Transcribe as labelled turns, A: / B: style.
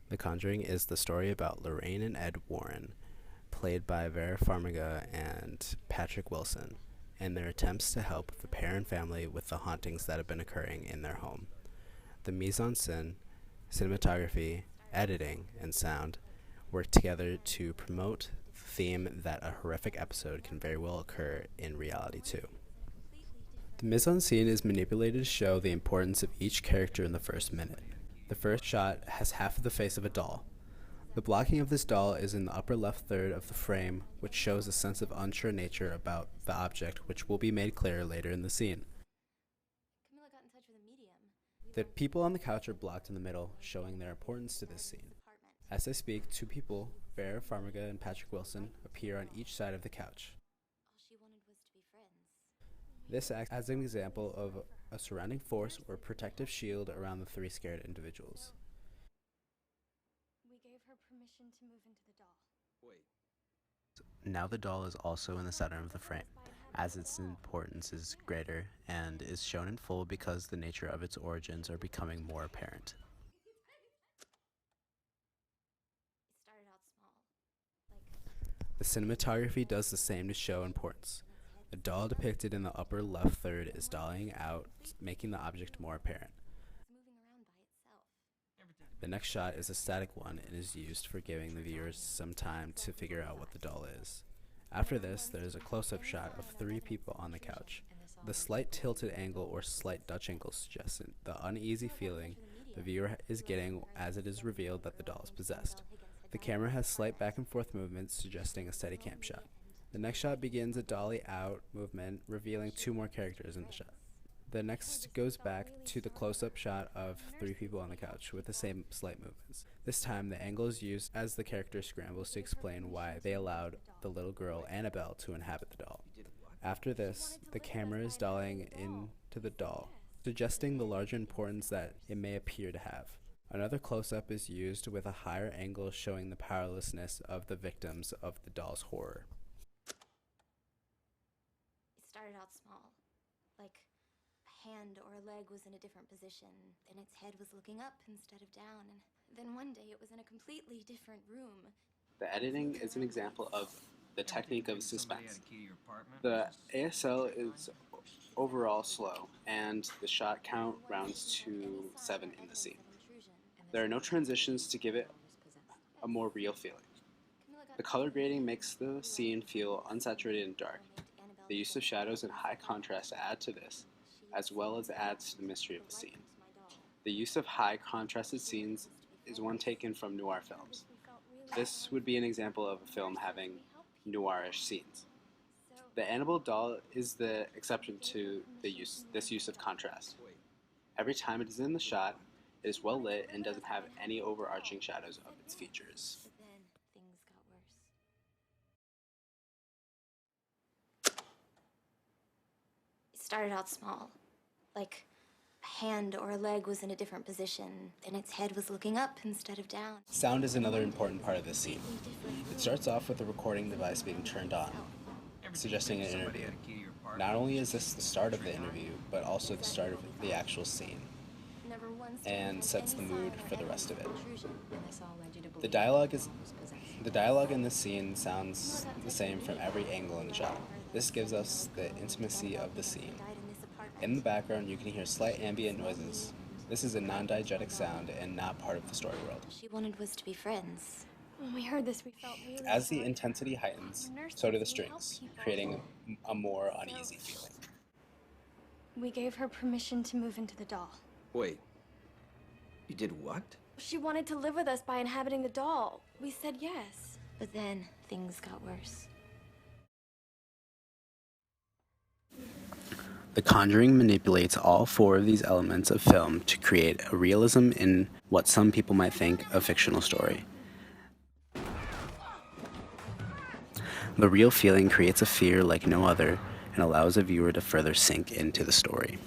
A: The Conjuring is the story about Lorraine and Ed Warren, played by Vera Farmiga and Patrick Wilson, and their attempts to help the pair and family with the hauntings that have been occurring in their home. The mise-en-scène, cinematography, editing, and sound work together to promote the theme that a horrific episode can very well occur in reality too. The mise-en-scene is manipulated to show the importance of each character in the first minute. The first shot has half of the face of a doll. The blocking of this doll is in the upper left third of the frame, which shows a sense of unsure nature about the object, which will be made clear later in the scene. The people on the couch are blocked in the middle, showing their importance to this scene. As I speak, two people, Vera Farmiga and Patrick Wilson, appear on each side of the couch. This acts as an example of a surrounding force or protective shield around the three scared individuals.
B: We gave her permission to move into the doll.
A: Now the doll is also in the center of the frame, as its importance is greater and is shown in full because the nature of its origins are becoming more apparent. The cinematography does the same to show importance. The doll depicted in the upper left third is dollying out, making the object more apparent. The next shot is a static one and is used for giving the viewers some time to figure out what the doll is. After this, there is a close-up shot of three people on the couch. The slight tilted angle or slight Dutch angle suggests the uneasy feeling the viewer is getting as it is revealed that the doll is possessed. The camera has slight back and forth movements suggesting a steady cam shot. The next shot begins a dolly out movement, revealing two more characters in the shot. The next goes back to the close-up shot of three people on the couch with the same slight movements. This time, the angle is used as the character scrambles to explain why they allowed the little girl, Annabelle, to inhabit the doll. After this, the camera is dollying into the doll, suggesting the larger importance that it may appear to have. Another close-up is used with a higher angle showing the powerlessness of the victims of the doll's horror.
B: Started out small, like a hand or a leg was in a different position, and its head was looking up instead of down, and then one day it was in a completely different room.
A: The editing is an example of the technique of suspense. The ASL is overall slow, and the shot count rounds to 7 in the scene. There are no transitions to give it a more real feeling. The color grading makes the scene feel unsaturated and dark. The use of shadows and high contrast add to this, as well as adds to the mystery of the scene. The use of high contrasted scenes is one taken from noir films. This would be an example of a film having noirish scenes. The Annabelle doll is the exception to this use of contrast. Every time it is in the shot, it is well lit and doesn't have any overarching shadows of its features.
B: But then things got worse. It started out small, like a hand or a leg was in a different position, and its head was looking up instead of down.
A: Sound is another important part of this scene. It starts off with the recording device being turned on, suggesting an interview. Not only is this the start of the interview, but also the start of the actual scene, and sets the mood for the rest of it. The dialogue in this scene sounds the same from every angle in the shot. This gives us the intimacy of the scene. In the background, you can hear slight ambient noises. This is a non-diegetic sound and not part of the story world.
B: All she wanted was to be friends. When we heard this, we felt really
A: As the intensity heightens, so do the strings, creating a more uneasy feeling.
B: We gave her permission to move into the doll.
C: Wait. You did what?
B: She wanted to live with us by inhabiting the doll. We said yes. But then things got worse.
A: The Conjuring manipulates all four of these elements of film to create a realism in what some people might think a fictional story. The real feeling creates a fear like no other and allows a viewer to further sink into the story.